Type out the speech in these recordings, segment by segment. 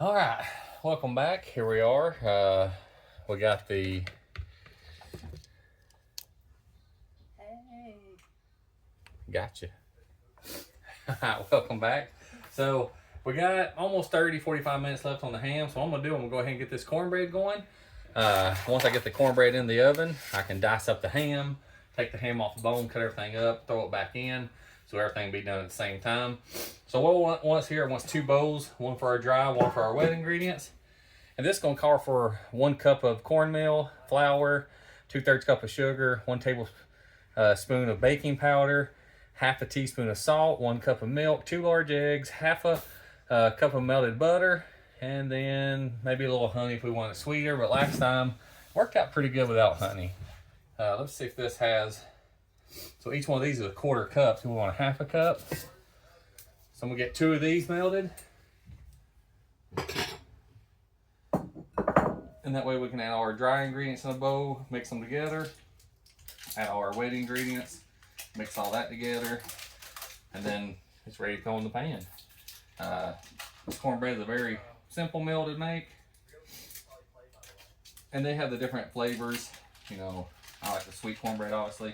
All right, welcome back. Here we are. We got the gotcha. Welcome back. So we got almost 30-45 minutes left on the ham. So what I'm gonna go ahead and get this cornbread going. Once I get the cornbread in the oven, I can dice up the ham, take the ham off the bone, cut everything up, throw it back in, so everything will be done at the same time. So what I want here, I want 2 bowls, one for our dry, one for our wet ingredients. And this is going to call for 1 cup of cornmeal, flour, 2/3 cup of sugar, 1 tablespoon of baking powder, half a teaspoon of salt, 1 cup of milk, 2 large eggs, half a cup of melted butter, and then maybe a little honey if we want it sweeter. But last time worked out pretty good without honey. Let's see if this has. So each one of these is a 1/4 cup, so we want a half a cup. So I'm gonna get 2 of these melted. And that way we can add all our dry ingredients in a bowl, mix them together, add all our wet ingredients, mix all that together, and then it's ready to go in the pan. This cornbread is a very simple meal to make. And they have the different flavors. You know, I like the sweet cornbread, obviously.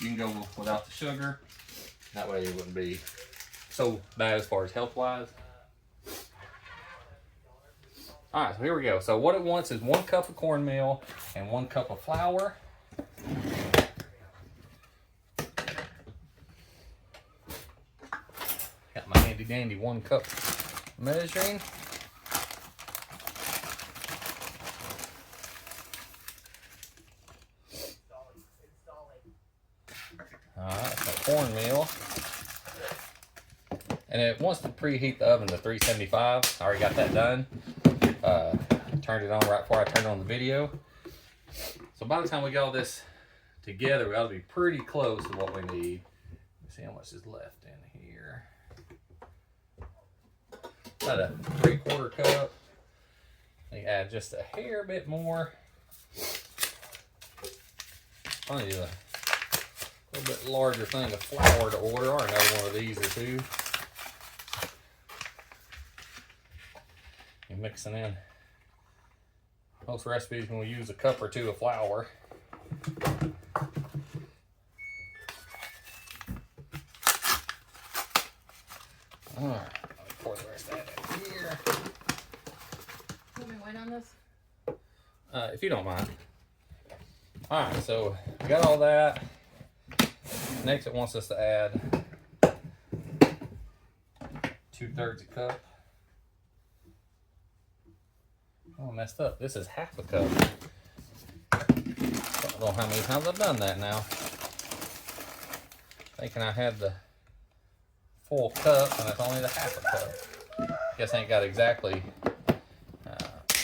You can go without the sugar. That way it wouldn't be so bad as far as health-wise. All right, so here we go. So what it wants is 1 cup of cornmeal and 1 cup of flour. Got my handy dandy 1 cup measuring. All right, so cornmeal. And it wants to preheat the oven to 375. I already got that done. Turned it on right before I turned on the video. So by the time we got all this together, we ought to be pretty close to what we need. Let's see how much is left in here. About a 3/4 cup. We add just a hair bit more. I need a little bit larger thing of flour to order, or another one of these or 2. You're mixing in. Most recipes when we use a cup or 2 of flour. All right, let me pour the rest of that in here. Want me to wait on this? If you don't mind. All right, so we got all that. Next, it wants us to add 2/3 a cup. Oh, I messed up. This is half a cup. Don't know how many times I've done that now. Thinking I had the full cup, and it's only the half a cup. Guess I ain't got exactly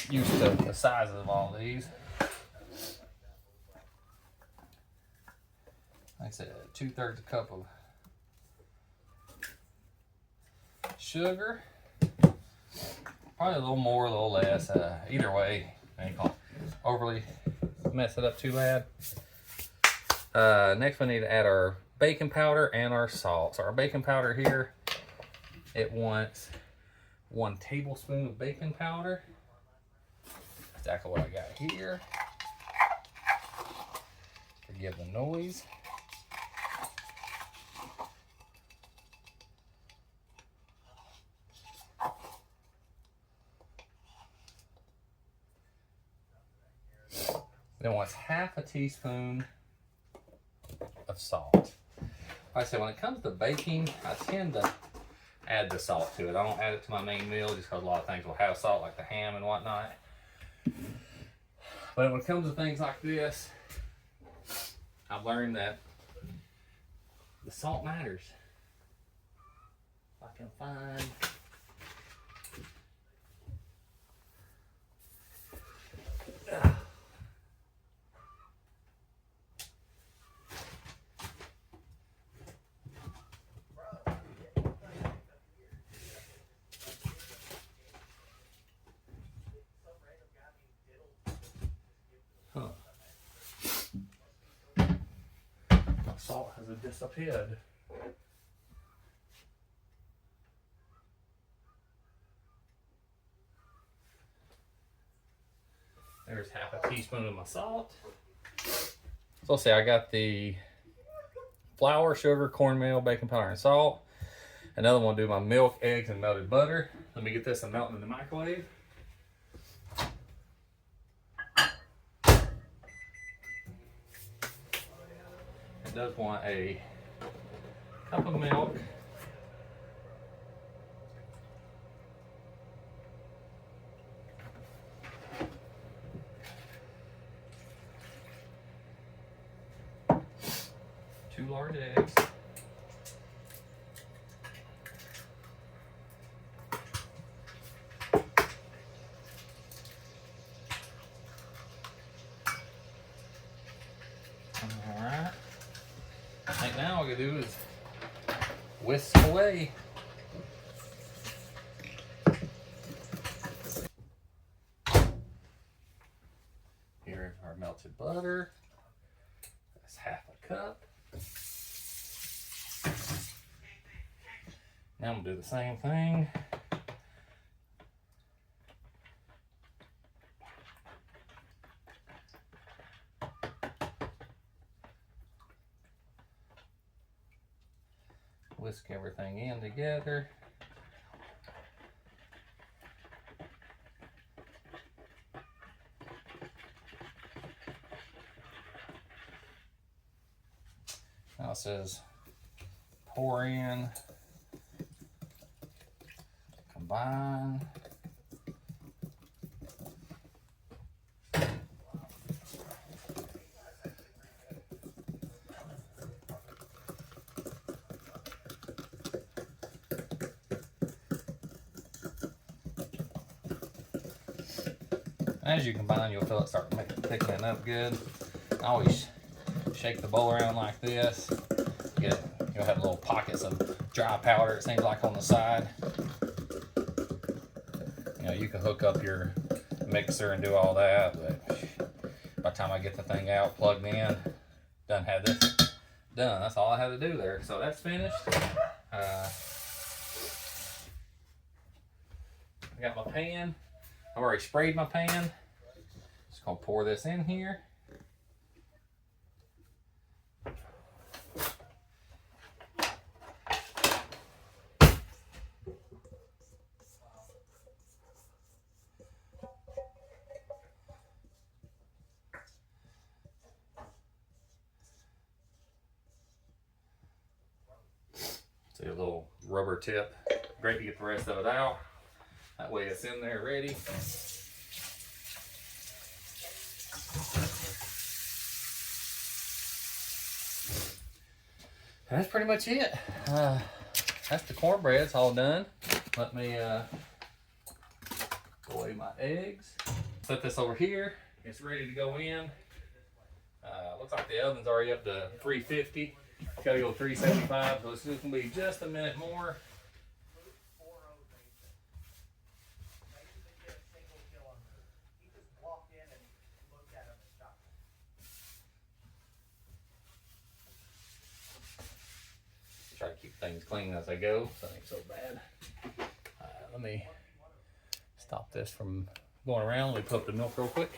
used to the sizes of all these. Like I said, 2/3 a cup of sugar. Probably a little more, a little less. Either way, I ain't gonna overly mess it up too bad. Next, we need to add our baking powder and our salt. So our baking powder here, it wants 1 tablespoon of baking powder. Exactly what I got here. Forgive the noise. Then wants half a teaspoon of salt. Like I said, when it comes to baking, I tend to add the salt to it. I don't add it to my main meal just because a lot of things will have salt, like the ham and whatnot. But when it comes to things like this, I've learned that the salt matters. If I can find salt has disappeared. There's half a teaspoon of my salt. So let's see, I got the flour, sugar, cornmeal, baking powder, and salt. Another one, do my milk, eggs, and melted butter. Let me get this and melt in the microwave. It does want a cup of milk. Two large eggs. Alright. I think now all we gotta do is whisk away. Here is our melted butter. That's half a cup. Now I'm gonna do the same thing. Whisk everything in together. Now it says pour in, combine. As you combine, you'll feel it start thickening up good. I always shake the bowl around like this. You'll have little pockets of dry powder, it seems like, on the side. You know, you can hook up your mixer and do all that, but by the time I get the thing out, plugged in, done had this done. That's all I had to do there. So that's finished. I got my pan. I've already sprayed my pan. Just gonna pour this in here. See a little rubber tip. Great to get the rest of it out. That way it's in there ready. That's pretty much it. That's the cornbread. It's all done. Let me throw away my eggs. Set this over here. It's ready to go in. Looks like the oven's already up to 350. It's got to go 375, so it's just going to be just a minute more. Try to keep things clean as I go, so it ain't so bad. Let me stop this from going around. Let me put up the milk real quick.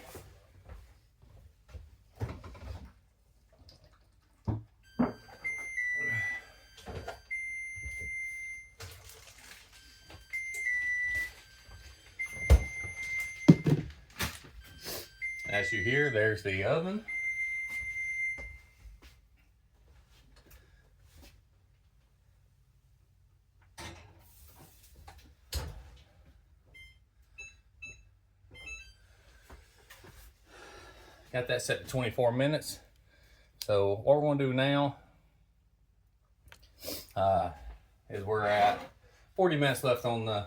As you hear, there's the oven. Got that set to 24 minutes. So what we're going to do now is we're at 40 minutes left on the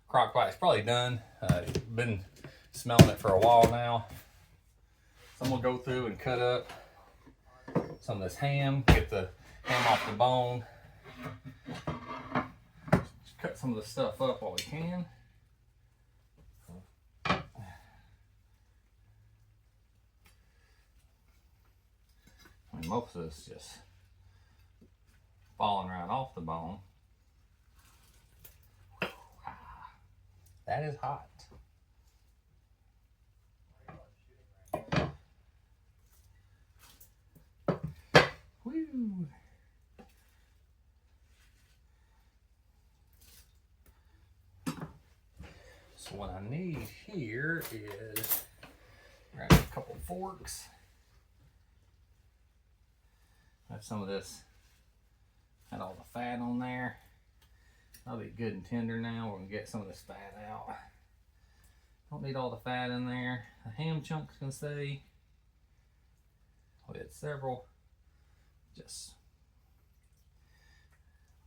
crock pot. It's probably done. Been smelling it for a while now. So I'm going to go through and cut up some of this ham. Get the ham off the bone. Just cut some of the stuff up while we can. And most of this just falling right off the bone. That is hot. So what I need here is grab a couple forks. Have some of this, had all the fat on there. That'll be good and tender now. We're gonna get some of this fat out. Don't need all the fat in there. The ham chunks can stay. We had several just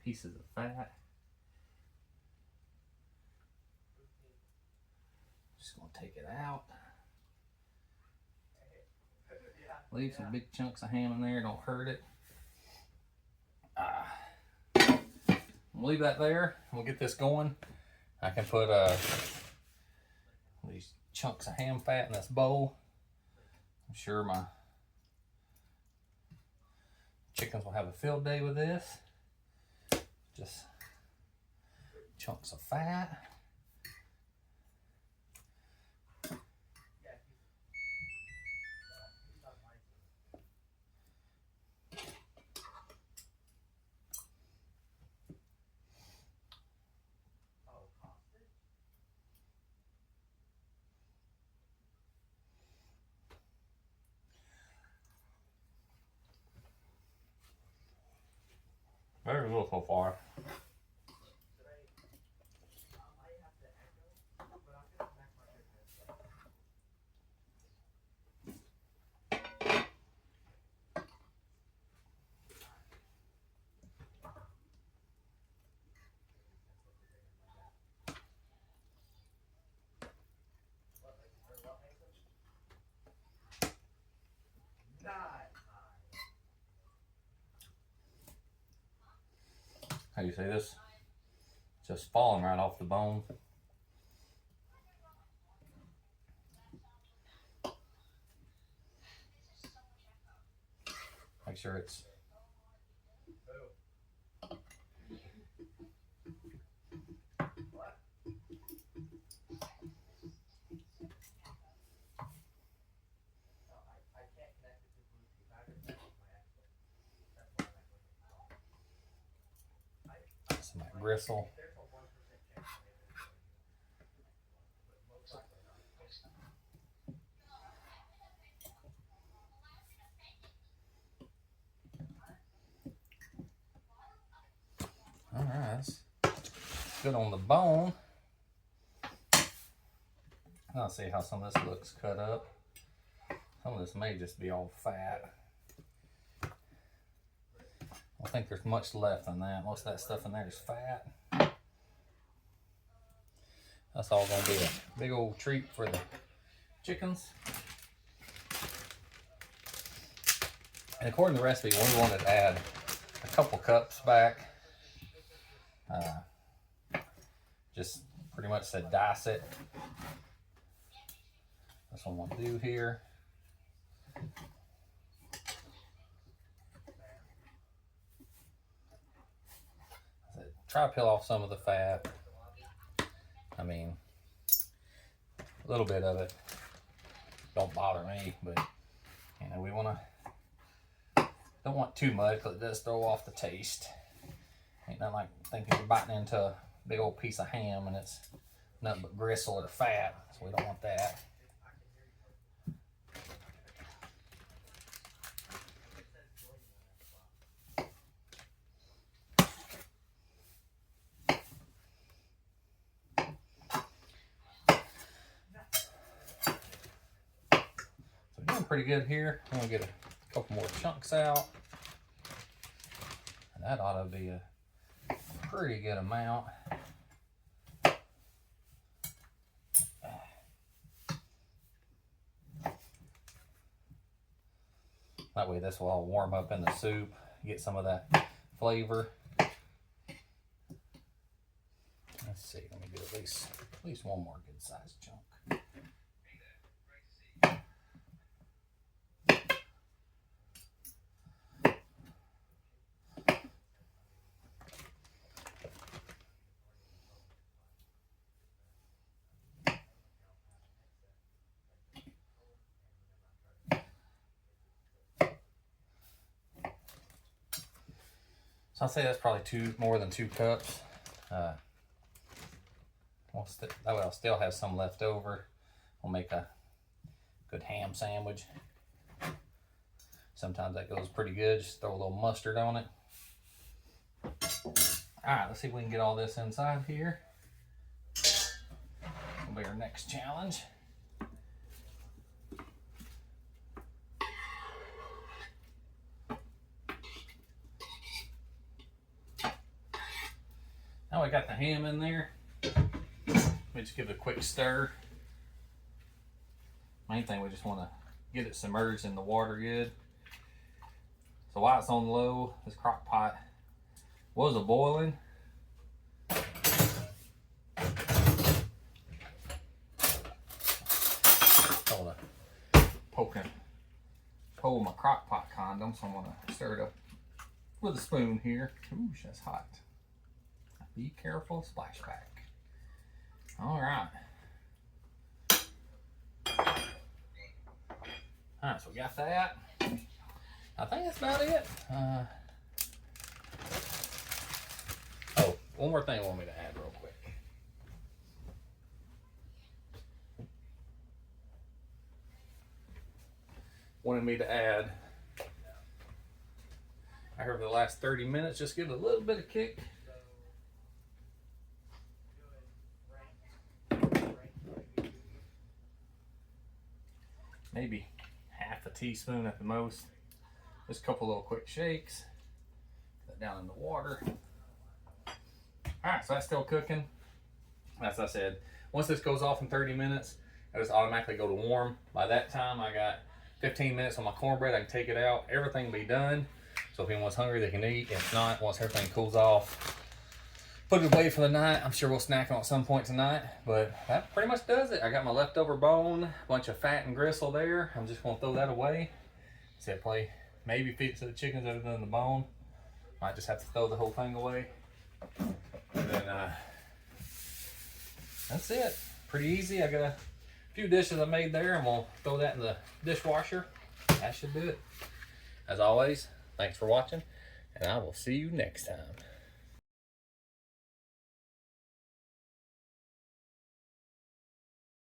pieces of fat. Just gonna take it out. Leave some big chunks of ham in there, don't hurt it. We'll leave that there. We'll get this going. I can put these chunks of ham fat in this bowl. I'm sure my chickens will have a field day with this. Just chunks of fat. Very little so far. How do you say this? Just falling right off the bone. Make sure it's some gristle. All right, that's good on the bone. I'll see how some of this looks cut up. Some of this may just be all fat. I don't think there's much left in that. Most of that stuff in there is fat. That's all gonna be a big old treat for the chickens. And according to the recipe, we wanted to add a couple cups back. Just pretty much said dice it. That's what I'm gonna do here. Try to peel off some of the fat. I mean, a little bit of it don't bother me, but you know, we don't want too much because it does throw off the taste. Ain't nothing like thinking you're biting into a big old piece of ham and it's nothing but gristle or fat, so we don't want that. Pretty good here. I'm gonna get a couple more chunks out, and that ought to be a pretty good amount. That way this will all warm up in the soup, get some of that flavor. Let's see, let me do at least one more good sized chunk. So I'll say that's probably more than 2 cups. That way I'll still have some left over. We'll make a good ham sandwich. Sometimes that goes pretty good. Just throw a little mustard on it. All right, let's see if we can get all this inside here. That'll be our next challenge. Now we got the ham in there. Let me just give it a quick stir. Main thing, we just want to get it submerged in the water good. So while it's on low, this crock pot was a boiling. Hold on. Pull my crock pot condom, so I'm gonna stir it up with a spoon here. Ooh, that's hot. Be careful, splashback. All right. All right, so we got that. I think that's about it. Oh, one more thing I want me to add real quick. Wanted me to add, I heard for the last 30 minutes, just give it a little bit of kick. Maybe half a teaspoon at the most. Just a couple little quick shakes. Put that down in the water. Alright, so that's still cooking. As I said, once this goes off in 30 minutes, I just automatically go to warm. By that time, I got 15 minutes on my cornbread. I can take it out. Everything will be done. So if anyone's hungry, they can eat. If not, once everything cools off, put it away for the night. I'm sure we'll snack on it at some point tonight, but that pretty much does it. I got my leftover bone, a bunch of fat and gristle there. I'm just gonna throw that away. See, I play maybe feed it to the chickens other than the bone. Might just have to throw the whole thing away. And then that's it. Pretty easy. I got a few dishes I made there, and we'll throw that in the dishwasher. That should do it. As always, thanks for watching, and I will see you next time.